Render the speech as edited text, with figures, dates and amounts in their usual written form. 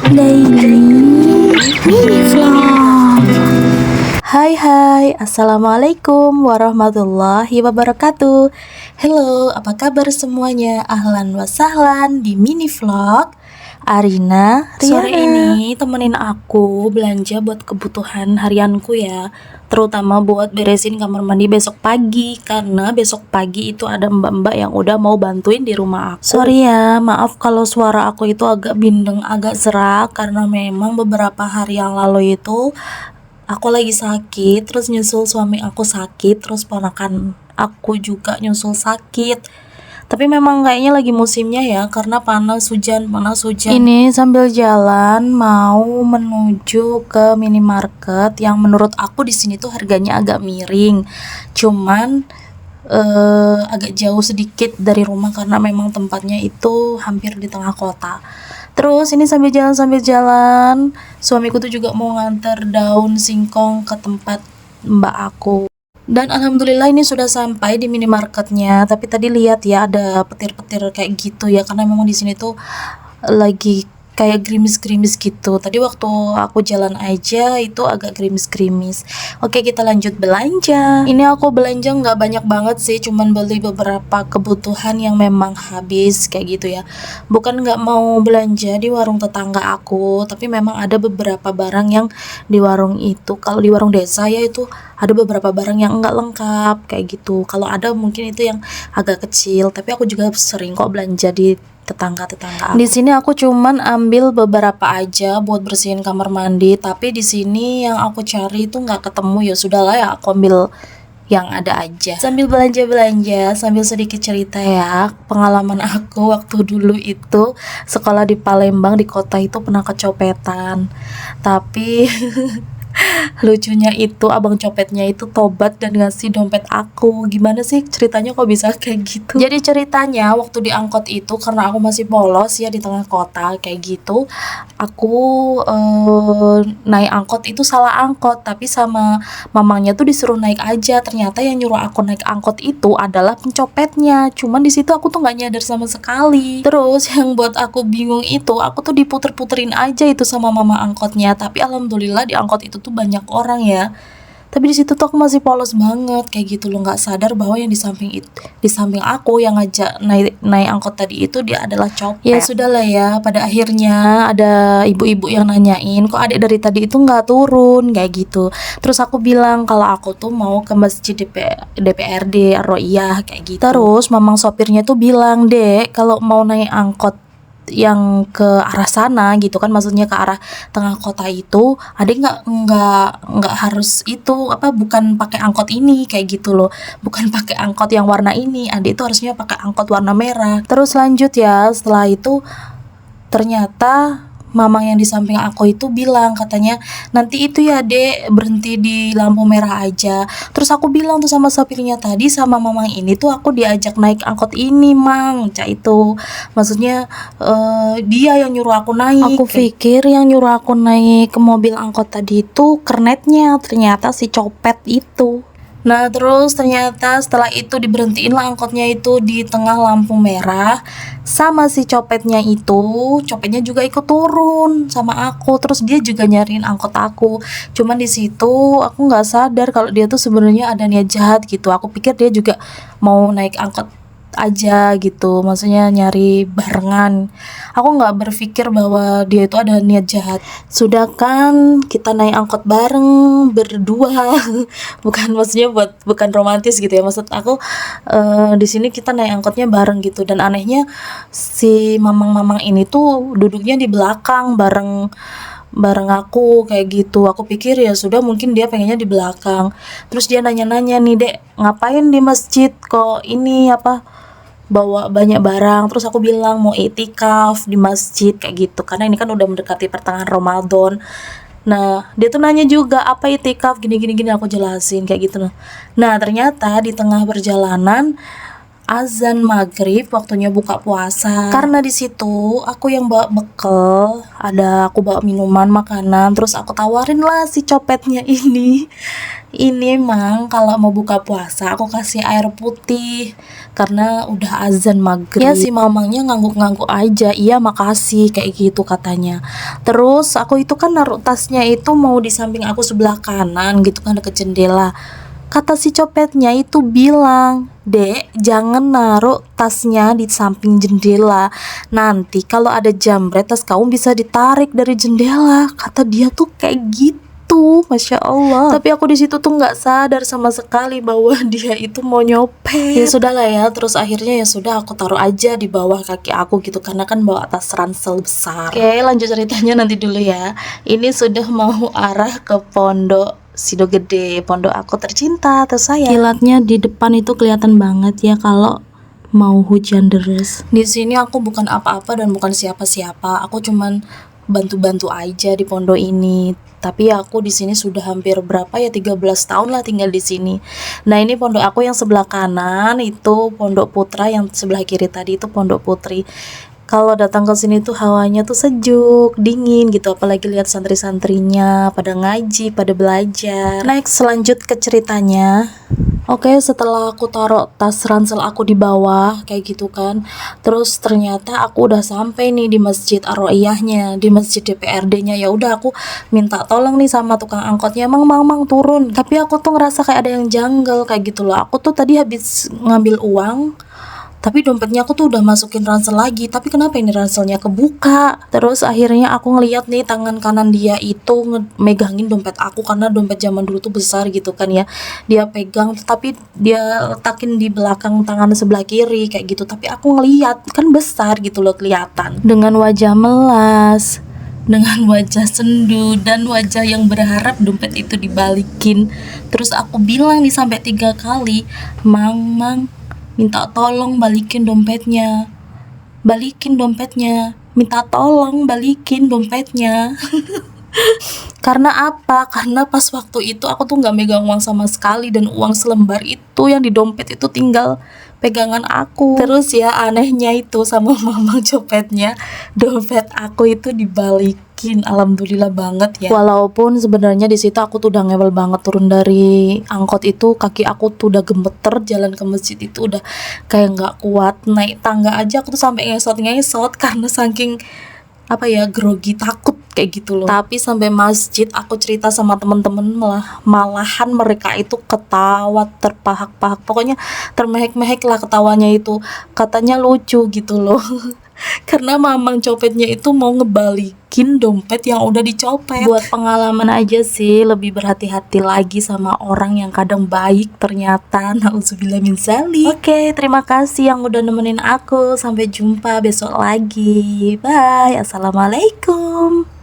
Daily Mini Vlog. Hai, assalamualaikum warahmatullahi wabarakatuh. Halo, apa kabar semuanya? Ahlan wa sahlan di Mini Vlog Arina Riana. Sore ini temenin aku belanja buat kebutuhan harianku ya, terutama buat beresin kamar mandi besok pagi, karena besok pagi itu ada mbak-mbak yang udah mau bantuin di rumah aku. Sorry ya, maaf kalau suara aku itu agak bindeng, agak serak, karena memang beberapa hari yang lalu itu aku lagi sakit, terus nyusul suami aku sakit, terus ponakan aku juga nyusul sakit. Tapi memang kayaknya lagi musimnya ya, karena panas hujan. Ini sambil jalan mau menuju ke minimarket yang menurut aku di sini tuh harganya agak miring. Cuman agak jauh sedikit dari rumah karena memang tempatnya itu hampir di tengah kota. Terus ini sambil jalan, suamiku tuh juga mau nganter daun singkong ke tempat mbak aku. Dan alhamdulillah ini sudah sampai di minimarketnya. Tapi tadi lihat ya ada petir-petir kayak gitu ya, karena memang di sini tuh lagi kayak gerimis-gerimis gitu. Tadi waktu aku jalan aja itu agak gerimis-gerimis. Oke, kita lanjut belanja. Ini aku belanja nggak banyak banget sih, cuman beli beberapa kebutuhan yang memang habis kayak gitu ya. Bukan nggak mau belanja di warung tetangga aku, tapi memang ada beberapa barang yang di warung itu. Kalau di warung desa ya itu ada beberapa barang yang nggak lengkap kayak gitu. Kalau ada mungkin itu yang agak kecil, tapi aku juga sering kok belanja di tetangga-tetangga. Di sini aku cuman ambil beberapa aja buat bersihin kamar mandi, tapi di sini yang aku cari itu nggak ketemu. Ya sudahlah ya, aku ambil yang ada aja. Sambil belanja-belanja, sambil sedikit cerita ya, pengalaman aku waktu dulu itu sekolah di Palembang, di kota itu pernah kecopetan. Tapi lucunya itu abang copetnya itu tobat dan ngasih dompet aku. Gimana sih ceritanya kok bisa kayak gitu? Jadi ceritanya waktu di angkot itu, karena aku masih polos ya di tengah kota kayak gitu, aku naik angkot itu salah angkot, tapi sama mamangnya tuh disuruh naik aja. Ternyata yang nyuruh aku naik angkot itu adalah pencopetnya. Cuman di situ aku tuh nggak nyadar sama sekali. Terus yang buat aku bingung itu, aku tuh diputer-puterin aja itu sama mama angkotnya. Tapi alhamdulillah di angkot itu tuh banyak orang ya, tapi di situ tuh aku masih polos banget kayak gitu loh, nggak sadar bahwa yang di samping aku yang ngajak naik angkot tadi itu dia adalah copet. Ya sudahlah ya, pada akhirnya ada ibu-ibu yang nanyain kok adik dari tadi itu nggak turun kayak gitu. Terus aku bilang kalau aku tuh mau ke masjid DPRD Roiyah kayak gitu. Terus mamang sopirnya tuh bilang, "Dek, kalau mau naik angkot yang ke arah sana gitu kan, maksudnya ke arah tengah kota itu, adik nggak harus itu apa, bukan pakai angkot ini kayak gitu loh, bukan pakai angkot yang warna ini, adik itu harusnya pakai angkot warna merah." Terus lanjut ya, setelah itu ternyata mamang yang di samping aku itu bilang, katanya nanti itu ya dek berhenti di lampu merah aja. Terus aku bilang tuh sama sopirnya tadi, sama mamang ini tuh aku diajak naik angkot ini mang, cak itu maksudnya dia yang nyuruh aku naik. Aku pikir yang nyuruh aku naik ke mobil angkot tadi itu kernetnya, ternyata si copet itu. Nah terus ternyata setelah itu diberhentiin lah angkotnya itu di tengah lampu merah, sama si copetnya juga ikut turun sama aku. Terus dia juga nyariin angkot aku, cuman di situ aku nggak sadar kalau dia tuh sebenarnya ada niat jahat gitu. Aku pikir dia juga mau naik angkot aja gitu, maksudnya nyari barengan. Aku nggak berpikir bahwa dia itu ada niat jahat. Sudah kan kita naik angkot bareng berdua maksudnya bukan romantis gitu ya, maksud aku di sini kita naik angkotnya bareng gitu. Dan anehnya si mamang-mamang ini tuh duduknya di belakang bareng aku kayak gitu. Aku pikir ya sudah, mungkin dia pengennya di belakang. Terus dia nanya-nanya nih, "Dek, ngapain di masjid kok ini apa bawa banyak barang?" Terus aku bilang mau itikaf di masjid kayak gitu, karena ini kan udah mendekati pertengahan Ramadan. Nah dia tuh nanya juga apa itikaf, gini aku jelasin kayak gitu. Nah ternyata di tengah perjalanan azan maghrib, waktunya buka puasa. Karena di situ aku yang bawa bekal, aku bawa minuman, makanan, terus aku tawarin lah si copetnya ini. Ini emang kalau mau buka puasa aku kasih air putih karena udah azan maghrib. Ya si mamangnya ngangguk-ngangguk aja, iya makasih kayak gitu katanya. Terus aku itu kan naruh tasnya itu mau di samping aku sebelah kanan gitu kan, deket jendela. Kata si copetnya itu bilang, "Dek, jangan naruh tasnya di samping jendela. Nanti kalau ada jambret tas kamu bisa ditarik dari jendela." Kata dia tuh kayak gitu. Masya Allah. Tapi aku di situ tuh nggak sadar sama sekali bahwa dia itu mau nyopet. Ya sudah lah ya. Terus akhirnya ya sudah aku taruh aja di bawah kaki aku gitu karena kan bawa tas ransel besar. Oke, lanjut ceritanya nanti dulu ya. Ini sudah mau arah ke pondok Sido Gede, pondok aku tercinta, tersayang. Kilatnya di depan itu kelihatan banget ya kalau mau hujan deras. Di sini aku bukan apa-apa dan bukan siapa-siapa. Aku cuman bantu-bantu aja di pondok ini. Tapi aku di sini sudah hampir berapa ya, 13 tahun lah tinggal di sini. Nah, ini pondok aku yang sebelah kanan itu Pondok Putra, yang sebelah kiri tadi itu Pondok Putri. Kalau datang ke sini tuh hawanya tuh sejuk, dingin gitu, apalagi lihat santri-santrinya pada ngaji, pada belajar. Next, lanjut ke ceritanya. Oke, setelah aku taruh tas ransel aku di bawah kayak gitu kan, terus ternyata aku udah sampai nih di masjid Ar-Roiyahnya, di masjid DPRD-nya. Ya udah aku minta tolong nih sama tukang angkotnya, mang turun. Tapi aku tuh ngerasa kayak ada yang janggal kayak gitu loh. Aku tuh tadi habis ngambil uang, tapi dompetnya aku tuh udah masukin ransel lagi, tapi kenapa ini ranselnya kebuka? Terus akhirnya aku ngeliat nih tangan kanan dia itu megangin dompet aku, karena dompet zaman dulu tuh besar gitu kan ya. Dia pegang tapi dia letakin di belakang tangan sebelah kiri kayak gitu, tapi aku ngeliat kan besar gitu loh kelihatan. Dengan wajah melas, dengan wajah sendu dan wajah yang berharap dompet itu dibalikin. Terus aku bilang nih sampai 3 kali, "Mang, minta tolong balikin dompetnya, minta tolong balikin dompetnya." Karena apa? Karena pas waktu itu aku tuh nggak megang uang sama sekali, dan uang selembar itu yang di dompet itu tinggal pegangan aku. Terus ya anehnya itu sama mamang copetnya, dompet aku itu dibalikin. Alhamdulillah banget ya. Walaupun sebenarnya di situ aku tuh udah ngewel banget, turun dari angkot itu kaki aku tuh udah gemeter, jalan ke masjid itu udah kayak nggak kuat, naik tangga aja aku tuh sampai ngesot karena saking grogi, takut kayak gitu loh. Tapi sampai masjid aku cerita sama temen-temen, malahan mereka itu ketawa terpahak-pahak, pokoknya termehek-mehek lah ketawanya itu, katanya lucu gitu loh. Karena mamang copetnya itu mau ngebalikin dompet yang udah dicopet. Buat pengalaman aja sih, lebih berhati-hati lagi sama orang yang kadang baik ternyata. Nauzubillah min zalik. Oke, terima kasih yang udah nemenin aku. Sampai jumpa besok lagi. Bye. Assalamualaikum.